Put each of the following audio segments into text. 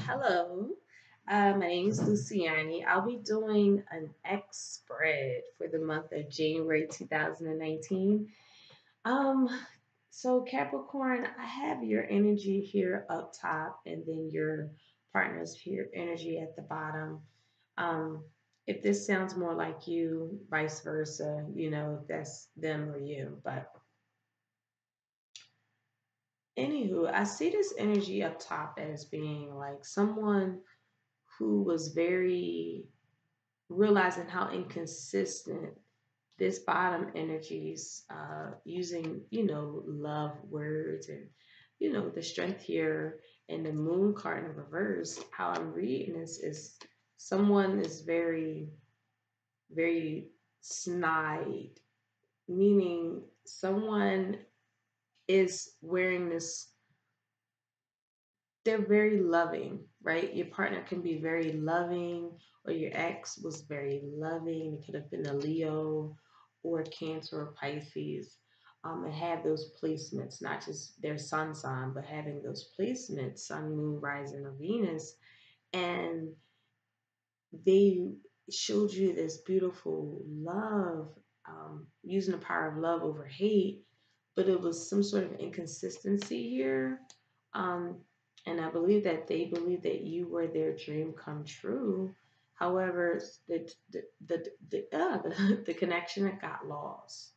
Hello, my name is Luciani. I'll be doing an X spread for the month of January 2019. Um, so Capricorn, I have your energy here up top, and then your partner's here energy at the bottom. Um, if this sounds more like you, vice versa, that's them or you. But anywho, I see this energy up top as being like someone who was very realizing how inconsistent this bottom energies using love words and the strength here and the moon card in reverse. How I'm reading this is someone is very snide, meaning someone is wearing this, they're very loving, right? Your partner can be very loving, or your ex was very loving. It could have been a Leo or Cancer or Pisces. And have those placements, not just their sun sign, but having those placements, sun, moon, rising, or Venus. And they showed you this beautiful love, using the power of love over hate, but it was some sort of inconsistency here. Um, and I believe that they believe that you were their dream come true. However, the connection that got lost.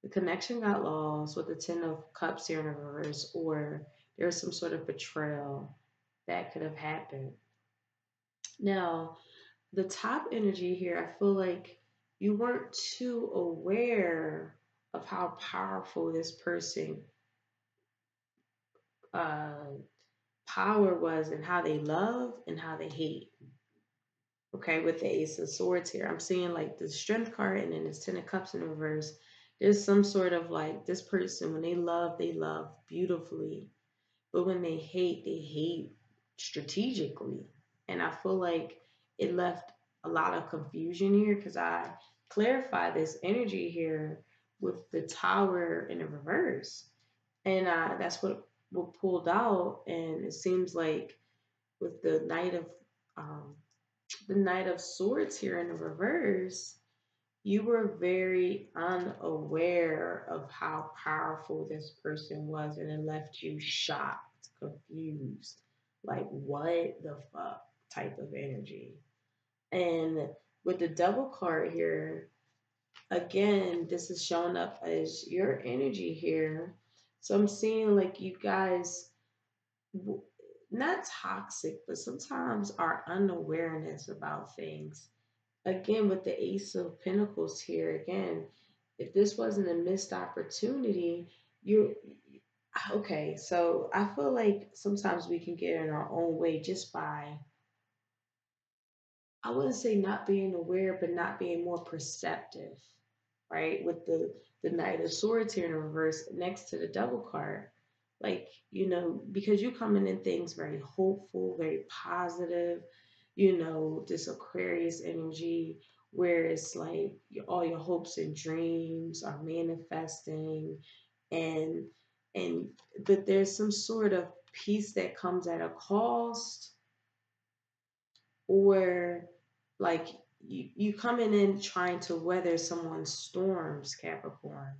The connection got lost with the Ten of Cups here in reverse, or there's some sort of betrayal that could have happened. Now, the top energy here, I feel like you weren't too aware of how powerful this person uh, power was and how they love and how they hate. Okay, with the Ace of Swords here, I'm seeing like the Strength card and then this Ten of Cups in reverse. There's some sort of like this person, when they love beautifully. But when they hate strategically. And I feel like it left a lot of confusion here because I clarified this energy here with the tower in the reverse. And that's what pulled out. And it seems like with um, the Knight of Swords here in the reverse, you were very unaware of how powerful this person was, and it left you shocked, confused, like what the fuck type of energy. And with the double card here, again, this is showing up as your energy here. So I'm seeing like you guys, not toxic, but sometimes our unawareness about things, again with the Ace of Pentacles here, again, if this wasn't a missed opportunity, you okay. So I feel like sometimes we can get in our own way just by, I wouldn't say not being aware, but not being more perceptive, right? With the Knight of Swords here in reverse next to the double card. Like, because you're coming in things very hopeful, very positive, this Aquarius energy where it's like all your hopes and dreams are manifesting, and and but there's some sort of peace that comes at a cost, or like you coming in trying to weather someone's storms, Capricorn.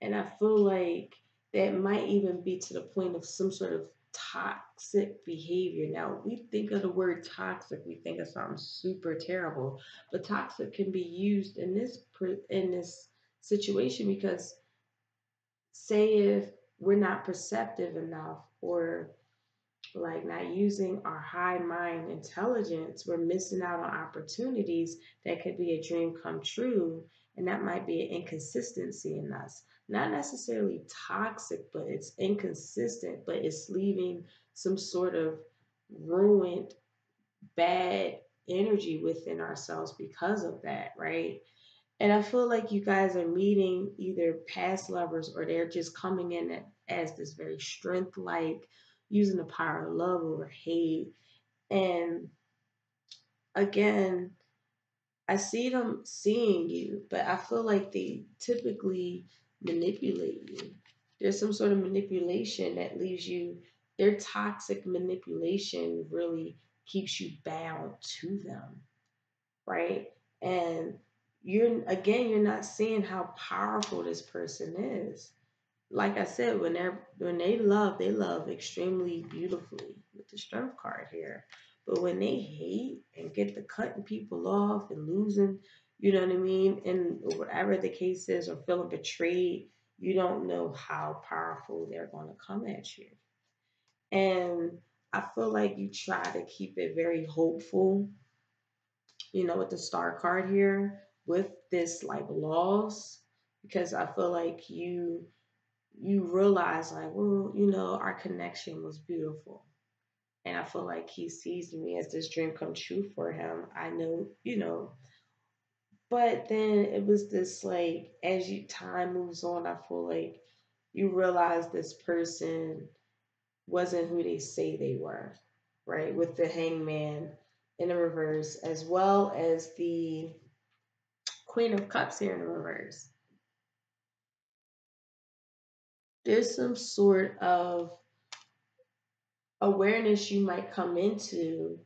And I feel like that might even be to the point of some sort of toxic behavior. Now, we think of the word toxic, we think of something super terrible, but toxic can be used in this situation because, say, if we're not perceptive enough, or like not using our high mind intelligence, we're missing out on opportunities that could be a dream come true. And that might be an inconsistency in us. Not necessarily toxic, but it's inconsistent, but it's leaving some sort of ruined, bad energy within ourselves because of that, right? And I feel like you guys are meeting either past lovers, or they're just coming in as this very strength like, using the power of love over hate. And again, I see them seeing you, but I feel like they typically manipulate you. There's some sort of manipulation that leaves you Their toxic manipulation really keeps you bound to them, right? And you're not seeing how powerful this person is. Like I said, when they love extremely beautifully with the strength card here. But when they hate and get to cutting people off and losing, you know what I mean, and whatever the case is, or feeling betrayed, you don't know how powerful they're going to come at you. And I feel like you try to keep it very hopeful, with the star card here, with this like loss, because I feel like you realize like, well, our connection was beautiful. And I feel like he sees me as this dream come true for him. I know, but then it was this like, as you time moves on, I feel like you realize this person wasn't who they say they were, right? With the hangman in the reverse, as well as the Queen of Cups here in the reverse. There's some sort of awareness you might come into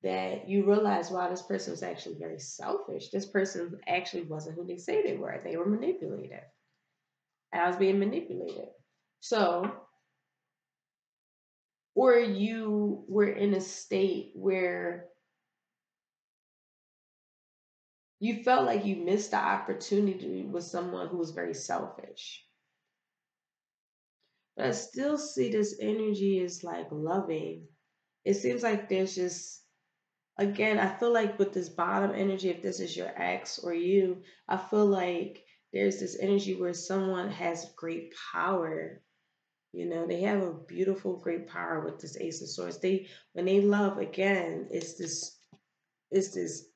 that you realize, wow, this person was actually very selfish. This person actually wasn't who they say they were. They were manipulated. I was being manipulated. So, or you were in a state where you felt like you missed the opportunity with someone who was very selfish. But I still see this energy is like loving. It seems like there's just, again, I feel like with this bottom energy, if this is your ex or you, I feel like there's this energy where someone has great power. They have a beautiful, great power with this Ace of Swords. When they love, again, it's this it's this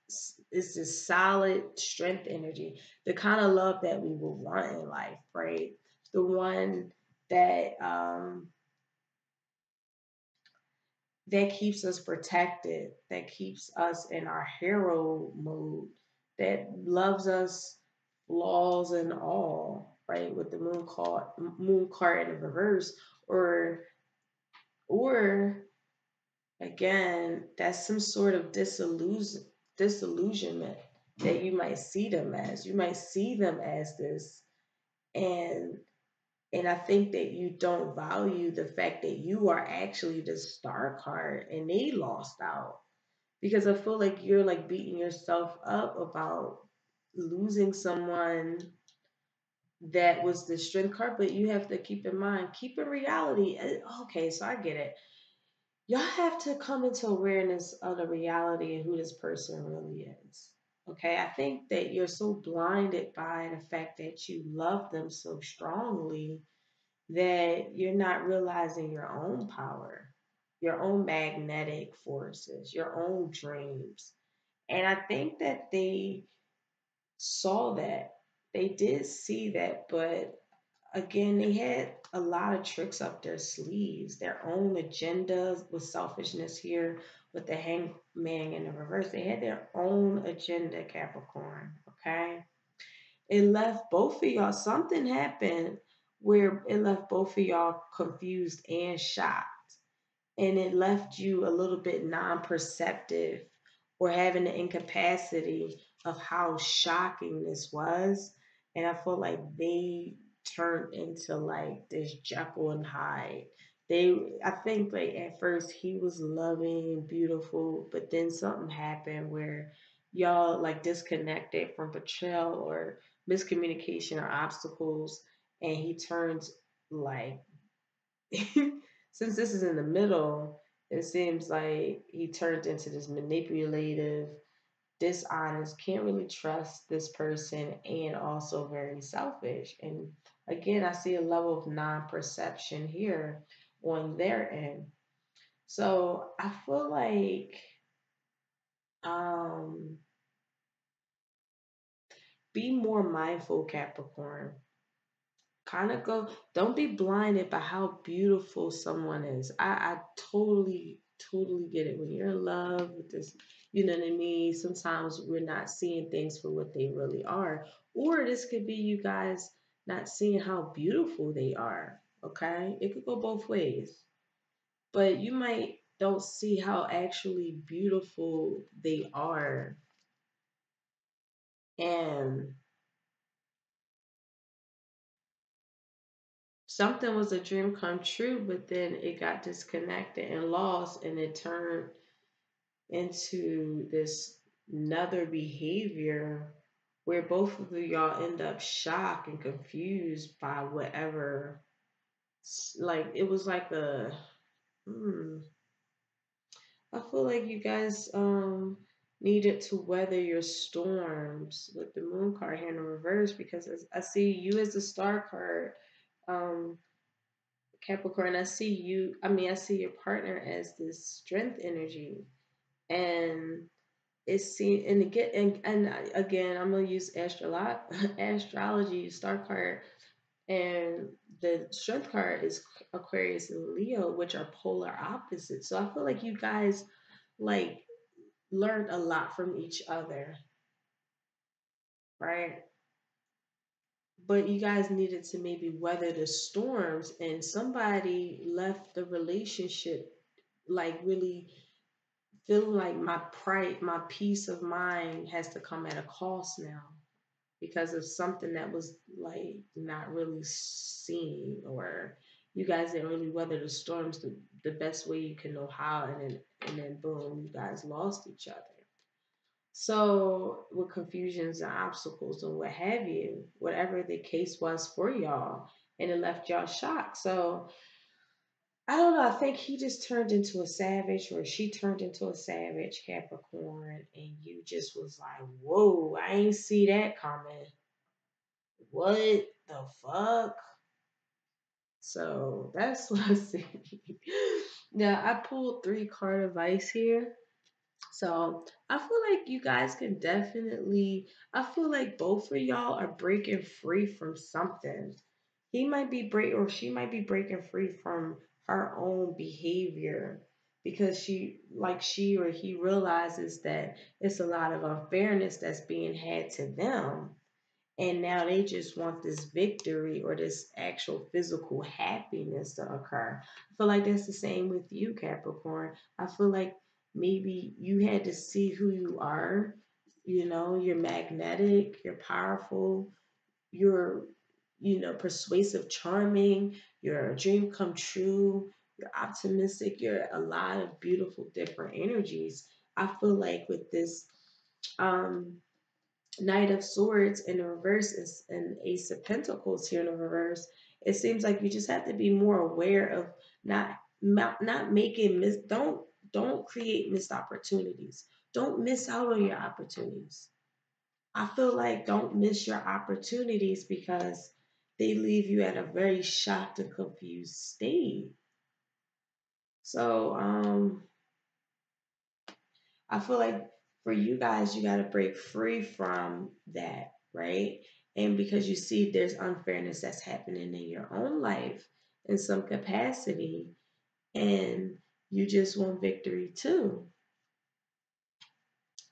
solid strength energy, the kind of love that we will want in life, right? The one that that keeps us protected, that keeps us in our hero mode, that loves us flaws and all, right? With the moon card in the reverse, or or again, that's some sort of disillusionment that you might see them as. You might see them as this, and and I think that you don't value the fact that you are actually the star card and they lost out. Because I feel like you're like beating yourself up about losing someone that was the strength card, but you have to keep in mind, keep in reality. Okay, so I get it. Y'all have to come into awareness of the reality and who this person really is. Okay, I think that you're so blinded by the fact that you love them so strongly that you're not realizing your own power, your own magnetic forces, your own dreams. And I think that they saw that. They did see that, but again, they had a lot of tricks up their sleeves, their own agendas with selfishness here, with the hangman in the reverse. They had their own agenda, Capricorn. Okay. It left both of y'all, something happened where it left both of y'all confused and shocked, and it left you a little bit non-perceptive or having the incapacity of how shocking this was. And I feel like they turned into like this Jekyll and Hyde. I think like at first he was loving, beautiful, but then something happened where y'all like disconnected from betrayal or miscommunication or obstacles, and he turns like since this is in the middle, it seems like he turned into this manipulative, dishonest, can't really trust this person, and also very selfish. And again, I see a level of non perception here on their end. So I feel like um, be more mindful, Capricorn. Kind of go, don't be blinded by how beautiful someone is. I totally get it. When you're in love with this, you know what I mean? Sometimes we're not seeing things for what they really are. Or this could be you guys not seeing how beautiful they are. Okay? It could go both ways. but you might don't see how actually beautiful they are. And something was a dream come true, but then it got disconnected and lost, and it turned into this another behavior where both of y'all end up shocked and confused by whatever. Like it was like a hmm, I feel like you guys needed to weather your storms with the moon card here in the reverse, because I see you as the star card, um, Capricorn. I see you. I mean, I see your partner as this strength energy, and it's seen and again again. I'm gonna use astrology star card, and the strength card is Aquarius and Leo, which are polar opposites. So I feel like you guys like learned a lot from each other, right? But you guys needed to maybe weather the storms, and somebody left the relationship like really feeling like my pride, my peace of mind has to come at a cost now because of something that was like not really seen, or you guys didn't really weather the storms the best way you can know how, and then boom, you guys lost each other. So, with confusions and obstacles and what have you, whatever the case was for y'all, and it left y'all shocked. So, I don't know. I think he just turned into a savage, or she turned into a savage, Capricorn, and you just was like, whoa, I ain't see that coming. What the fuck? So, that's what I see. Now, I pulled three card advice here. So I feel like you guys can definitely, I feel like both of y'all are breaking free from something. He might be break or she might be breaking free from her own behavior, because she or he realizes that it's a lot of unfairness that's being had to them, and now they just want this victory or this actual physical happiness to occur. I feel like that's the same with you, Capricorn. I feel like maybe you had to see who you are. You're magnetic, you're powerful, you're, persuasive, charming, you're a dream come true, you're optimistic, you're a lot of beautiful different energies. I feel like with this um Knight of Swords in the reverse is an Ace of Pentacles here in the reverse. It seems like you just have to be more aware of not making don't create missed opportunities. Don't miss out on your opportunities. I feel like don't miss your opportunities because they leave you at a very shocked and confused state. So I feel like for you guys, you got to break free from that, right? And because you see there's unfairness that's happening in your own life in some capacity, and you just want victory too.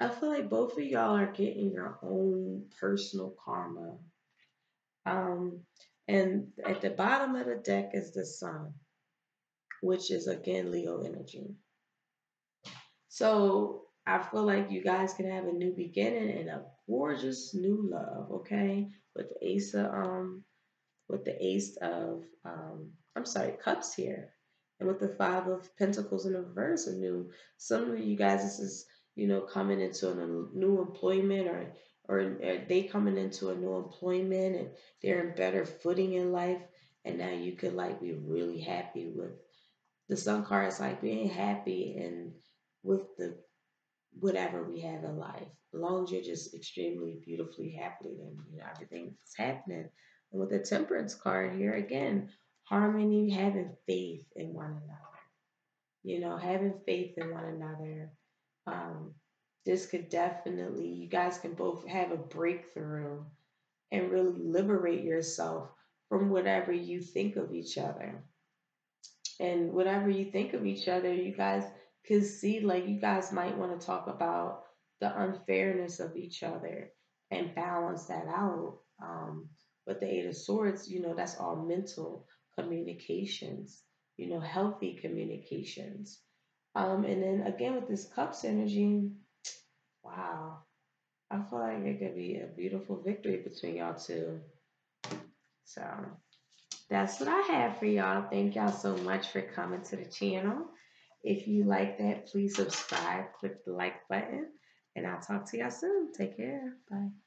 I feel like both of y'all are getting your own personal karma. Um, and at the bottom of the deck is the sun, which is again Leo energy. So I feel like you guys can have a new beginning and a gorgeous new love, okay? With the ace of I'm sorry, cups here. And with the five of pentacles in the reverse, a new some of you guys, this is, coming into a new employment, or they coming into a new employment and they're in better footing in life, and now you could like be really happy with the sun card. Is like being happy and with the whatever we have in life. As long as you're just extremely beautifully happy, then everything's happening. And with the temperance card here again, harmony, having faith in one another. Having faith in one another. Um, this could definitely, you guys can both have a breakthrough and really liberate yourself from whatever you think of each other. And whatever you think of each other, you guys can see, like, you guys might want to talk about the unfairness of each other and balance that out. But the Eight of Swords, that's all mental communications. healthy communications. And then again with this cups energy, wow, I feel like it could be a beautiful victory between y'all two. So that's what I have for y'all. Thank y'all so much for coming to the channel. If you like that, please subscribe, click the like button, and I'll talk to y'all soon. Take care. Bye.